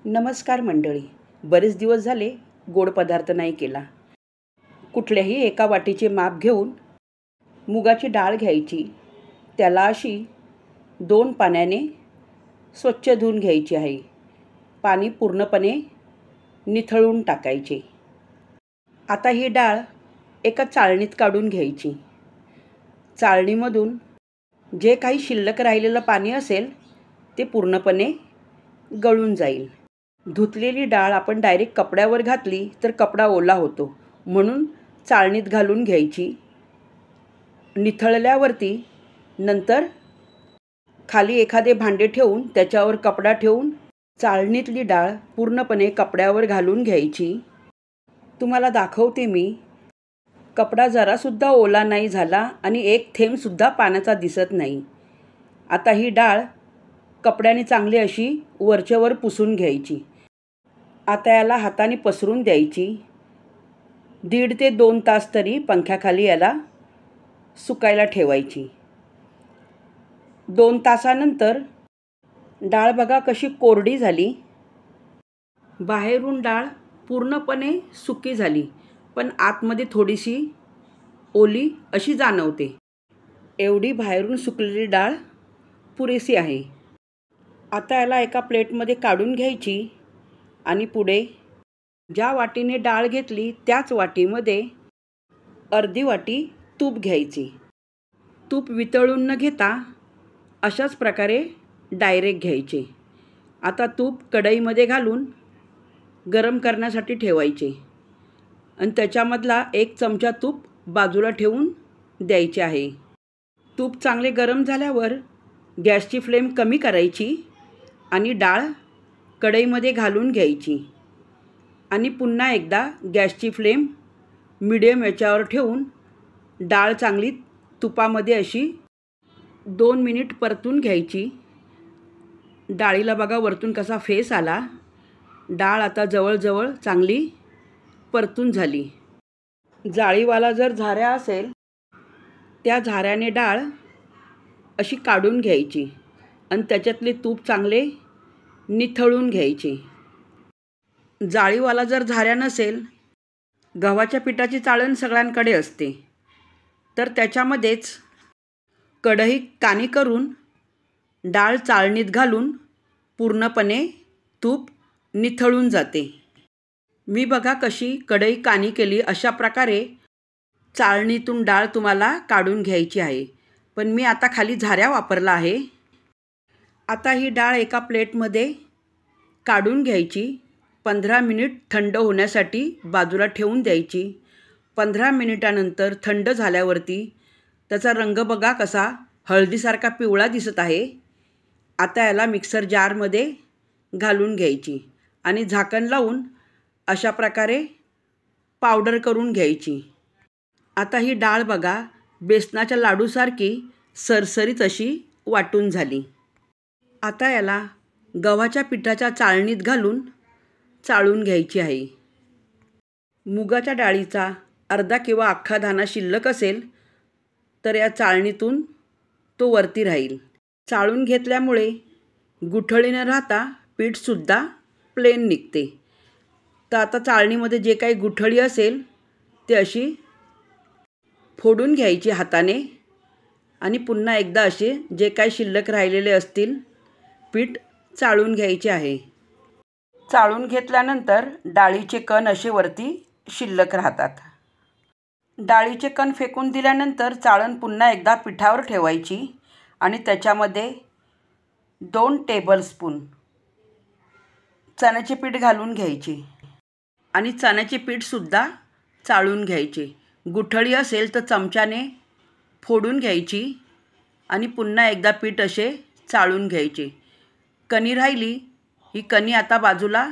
नमस्कार मंडळी. बरेच दिवस झाले गोड पदार्थ नाही केला. कुठल्याही एका वाटीचे माप घेऊन मुगाची डाळ घ्यायची. त्याला अशी 2 पाण्याने स्वच्छ धुवून घ्यायची आहे. पाणी पूर्णपणे निथळून टाकायचे. आता ही डाळ एका चाळणीत काढून घ्यायची. चाळणीमधून जे काही शिल्लक राहिलेलं पाणी असेल ते पूर्णपणे गळून जाईल. धुतलेली डाळ आपण डायरेक्ट कपड्यावर घातली तर कपडा ओला होतो, म्हणून चाळणीत घालून घ्यायची. निथळल्यावरती नंतर खाली एखादे भांडे ठेवून त्याच्यावर कपडा ठेवून चाळणीतली डाळ पूर्णपणे कपड्यावर घालून घ्यायची. तुम्हाला दाखवते मी. कपडा जरासुद्धा ओला नाही झाला आणि एक थेंबसुद्धा पाण्याचा दिसत नाही. आता ही डाळ कपड्याने चांगली अशी वरच्यावर पुसून घ्यायची. आता याला हाताने पसरून द्यायची. 1.5 ते 2 तास तरी पंख्याखाली याला सुकायला ठेवायची. 2 तासानंतर डाळ बघा कशी कोरडी झाली. बाहेरून डाळ पूर्णपणे सुकी झाली, पण आतमध्ये थोडीशी ओली अशी जाणवते. एवढी बाहेरून सुकलेली डाळ पुरेशी आहे. आता याला एका प्लेटमध्ये काढून घ्यायची आणि पुढे ज्या वाटीने डाळ घेतली त्याच वाटीमध्ये अर्धी वाटी तूप घ्यायची. तूप वितळून न घेता अशाच प्रकारे डायरेक्ट घ्यायचे. आता तूप कढईमध्ये घालून गरम करण्यासाठी ठेवायचे आणि त्याच्यामधला 1 चमचा तूप बाजूला ठेवून द्यायचे आहे. तूप चांगले गरम झाल्यावर गॅसची फ्लेम कमी करायची आणि डाळ कढईमध्ये घालून घ्यायची आणि पुन्हा एकदा गॅसची फ्लेम मीडियम याच्यावर ठेवून डाळ चांगली तुपामध्ये अशी 2 मिनिट परतून घ्यायची. डाळीला बघा वरतून कसा फेस आला. डाळ आता जवळजवळ चांगली परतून झाली. जाळीवाला जर झाऱ्या असेल त्या झाऱ्याने डाळ अशी काढून घ्यायची आणि त्याच्यातले तूप चांगले निथळून घ्यायचे. जाळीवाला जर झाऱ्या नसेल, गव्हाच्या पिठाची चाळण सगळ्यांकडे असते, तर त्याच्यामध्येच कढई काणी करून डाळ चाळणीत घालून पूर्णपणे तूप निथळून जाते. मी बघा कशी कढई काणी केली. अशा प्रकारे चाळणीतून डाळ तुम्हाला काढून घ्यायची आहे, पण मी आता खाली झाऱ्या वापरला आहे. आता ही डाळ एका प्लेटमध्ये काढून घ्यायची. 15 मिनिट थंड होण्यासाठी बाजूला ठेवून द्यायची. 15 मिनिटानंतर थंड झाल्यावरती त्याचा रंग बघा कसा हळदीसारखा पिवळा दिसत आहे. आता याला मिक्सर जारमध्ये घालून घ्यायची आणि झाकण लावून अशा प्रकारे पावडर करून घ्यायची. आता ही डाळ बघा बेसनाच्या लाडूसारखी सरसरीत अशी वाटून झाली. आता याला गव्हाच्या पिठाच्या चाळणीत घालून चाळून घ्यायची आहे. मुगाच्या डाळीचा अर्धा किंवा अख्खा दाणा शिल्लक असेल तर या चाळणीतून तो वरती राहील. चाळून घेतल्यामुळे गुठळी न राहता पीठसुद्धा प्लेन निघते. तर आता चाळणीमध्ये जे काही गुठळी असेल ते अशी फोडून घ्यायची हाताने आणि पुन्हा एकदा असे जे काही शिल्लक राहिलेले असतील पीठ चाळून घ्यायचे आहे. चाळून घेतल्यानंतर डाळीचे कण असे वरती शिल्लक राहतात. डाळीचे कण फेकून दिल्यानंतर चाळण पुन्हा एकदा पिठावर ठेवायची आणि त्याच्यामध्ये 2 टेबलस्पून चण्याचे पीठ घालून घ्यायचे आणि चण्याचे पीठसुद्धा चाळून घ्यायचे. गुठळी असेल तर चमच्याने फोडून घ्यायची आणि पुन्हा एकदा पीठ असे चाळून घ्यायचे. कणी राहिली ही कणी आता बाजूला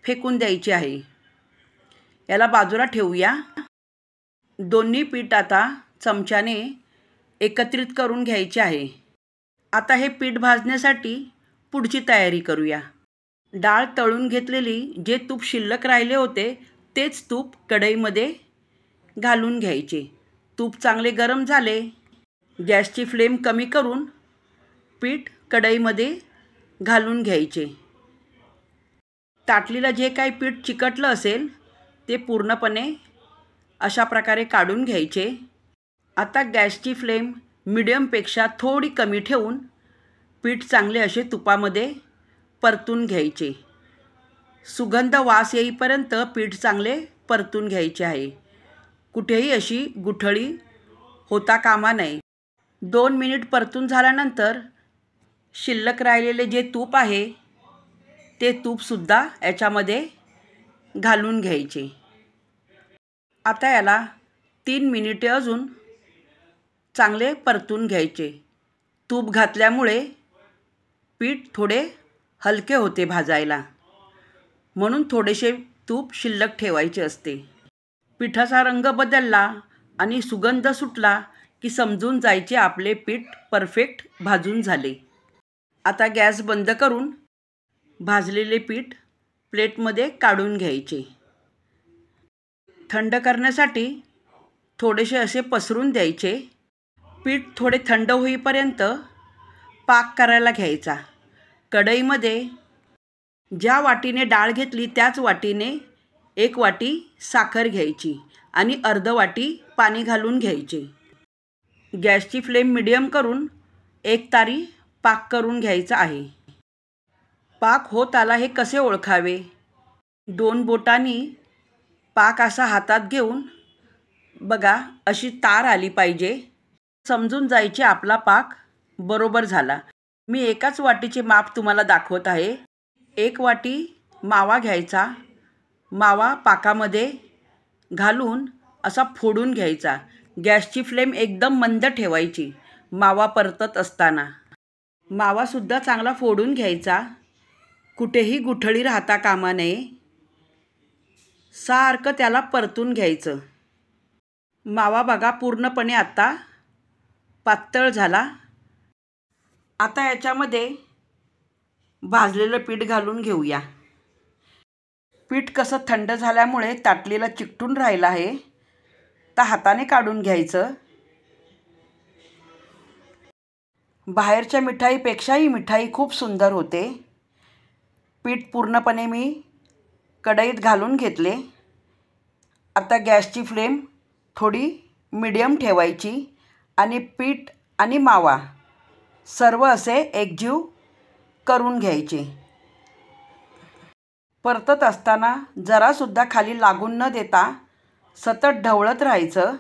फेकून द्यायची आहे. याला बाजूला ठेवूया. दोन्ही पीठ आता चमच्याने एकत्रित करून घ्यायचे आहे. आता हे पीठ भाजण्यासाठी पुढची तयारी करूया. डाळ तळून घेतलेली जे तूप शिल्लक राहिले होते तेच तूप कढईमध्ये घालून घ्यायचे. तूप चांगले गरम झाले. गॅसची फ्लेम कमी करून पीठ कढईमध्ये घालून घ्यायचे. ताटलीला जे काही पीठ चिकटलं असेल ते पूर्णपणे अशा प्रकारे काढून घ्यायचे। आता गॅसची फ्लेम मिडियमपेक्षा थोडी कमी ठेवून पीठ चांगले असे तुपामध्ये परतून घ्यायचे। सुगंध वास येईपर्यंत पीठ चांगले परतून घ्यायचे आहे। कुठेही अशी गुठळी होता कामा नये। 2 मिनिट परतून झाल्यानंतर शिल्लक राहिलेले जे तूप आहे ते तूपसुद्धा याच्यामध्ये घालून घ्यायचे। आता याला 3 मिनिटे अजून चांगले परतून घ्यायचे। तूप घातल्यामुळे पीठ थोडे हलके होते भाजायला, म्हणून थोडेसे तूप शिल्लक ठेवायचे असते। पिठाचा रंग बदलला आणि सुगंध सुटला की समजून जायचे आपले पीठ परफेक्ट भाजून झाले। आता गॅस बंद करून भाजलेले पीठ प्लेटमध्ये काढून घ्यायचे। थंड करण्यासाठी थोडेसे असे पसरून द्यायचे। पीठ थोडे थंड होईपर्यंत पाक करायला घ्यायचा। कढईमध्ये ज्या वाटीने डाळ घेतली त्याच वाटीने 1 वाटी साखर घ्यायची आणि अर्ध वाटी पाणी घालून घ्यायचे। गॅसची फ्लेम मिडियम करून 1 तारी पाक करून घ्यायचा आहे। पाक होत आला हे कसे ओळखावे? 2 बोटांनी पाक असा हातात घेऊन बघा अशी तार आली पाहिजे, समजून जायचे आपला पाक बरोबर झाला। मी एकाच वाटीचे माप तुम्हाला दाखवत आहे। 1 वाटी मावा घ्यायचा। मावा पाकामध्ये घालून असा फोडून घ्यायचा। गॅसची फ्लेम एकदम मंद ठेवायची मावा परतत असताना। मावासुद्धा चांगला फोडून घ्यायचा, कुठेही गुठळी राहता कामा नये। सारखं त्याला परतून घ्यायचं। मावा बघा पूर्णपणे आता पातळ झाला। आता याच्यामध्ये भाजलेलं पीठ घालून घेऊया। पीठ कसं थंड झाल्यामुळे ताटलीला चिकटून राहिलं आहे, तर हाताने काढून घ्यायचं। बाहेरच्या मिठाईपेक्षाही मिठाई खूप सुंदर होते। पीठ पूर्णपणे मी कढईत घालून घेतले। आता गॅसची फ्लेम थोडी मीडियम ठेवायची आणि पीठ आणि मावा सर्व असे एकजीव करून घ्यायचे। परतत असताना जरासुद्धा खाली लागून न देता सतत ढवळत राहायचं।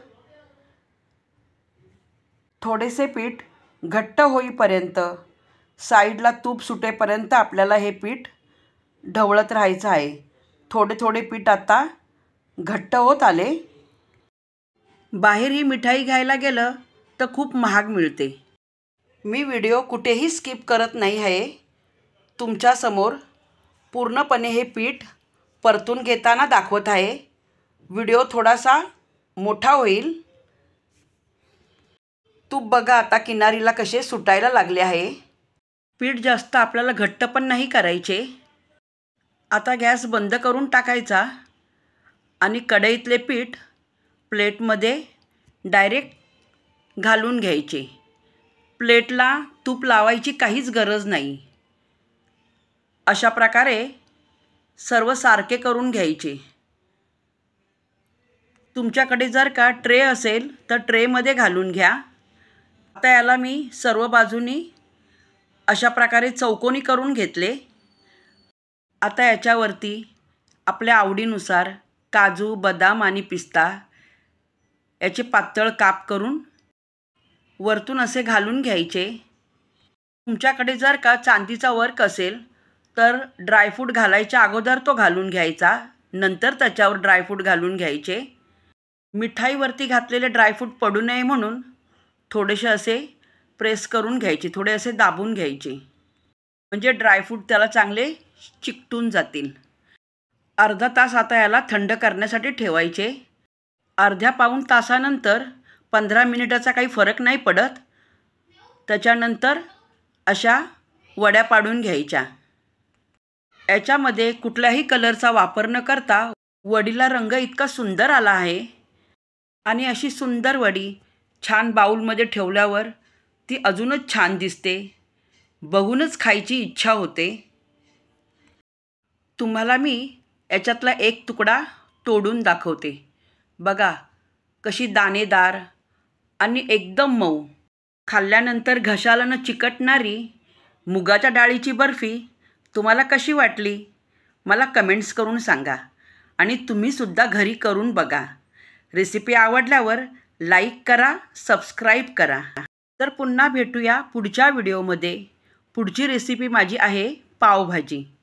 थोडेसे पीठ घट्ट होईपर्यंत, साईडला तूप सुटेपर्यंत आपल्याला हे पीठ ढवळत राहायचं आहे। थोडे थोडे पीठ आता घट्ट होत आले। बाहेर ही मिठाई घ्यायला गेलं तर खूप महाग मिळते। मी व्हिडिओ कुठेही स्किप करत नाही आहे। तुमच्यासमोर पूर्णपणे हे पीठ परतून घेताना दाखवत आहे। व्हिडिओ थोडासा मोठा होईल। तूप बघा आता किनारीला कसे सुटायला लागले आहे। पीठ जास्त आपल्याला घट्ट पण नाही करायचे। आता गॅस बंद करून टाकायचा आणि कढईतले पीठ प्लेटमध्ये डायरेक्ट घालून घ्यायचे। प्लेटला तूप लावायची काहीच गरज नाही। अशा प्रकारे सर्व सारखे करून घ्यायचे। तुमच्याकडे जर का ट्रे असेल तर ट्रेमध्ये घालून घ्या। आता याला मी सर्व बाजूनी अशा प्रकारे चौकोनी करून घेतले। आता याच्यावरती आपल्या आवडीनुसार काजू, बदाम आणि पिस्ता याचे पातळ काप करून वरतून असे घालून घ्यायचे। तुमच्याकडे जर का चांदीचा वर्क असेल तर ड्रायफ्रूट घालायच्या अगोदर तो घालून घ्यायचा, नंतर त्याच्यावर ड्रायफ्रूट घालून घ्यायचे। मिठाईवरती घातलेले ड्रायफ्रूट पडू नये म्हणून थोडेसे असे प्रेस करून घ्यायचे, थोडे असे दाबून घ्यायचे, म्हणजे ड्रायफ्रूट त्याला चांगले चिकटून जातील। अर्धा तास आता याला थंड करण्यासाठी ठेवायचे। अर्ध्या पाऊण तासानंतर 15 मिनिटाचा काही फरक नाही पडत। त्याच्यानंतर अशा वड्या पाडून घ्यायच्या। याच्यामध्ये कुठल्याही कलरचा वापर न करता वडीला रंग इतका सुंदर आला आहे आणि अशी सुंदर वडी छान बाऊलमध्ये ठेवल्यावर ती अजूनच छान दिसते, बघूनच खायची इच्छा होते। तुम्हाला मी याच्यातला एक तुकडा तोडून दाखवते. बघा कशी दाणेदार आणि एकदम मऊ, खाल्ल्यानंतर घशाला न चिकटणारी मुगाच्या डाळीची बर्फी तुम्हाला कशी वाटली मला कमेंट्स करून सांगा. आणि तुम्हीसुद्धा घरी करून बघा. रेसिपी आवडल्यावर लाईक करा, सबस्क्राईब करा. तर पुन्हा भेटूया पुढच्या व्हिडिओमध्ये. पुढची रेसिपी माझी आहे पावभाजी.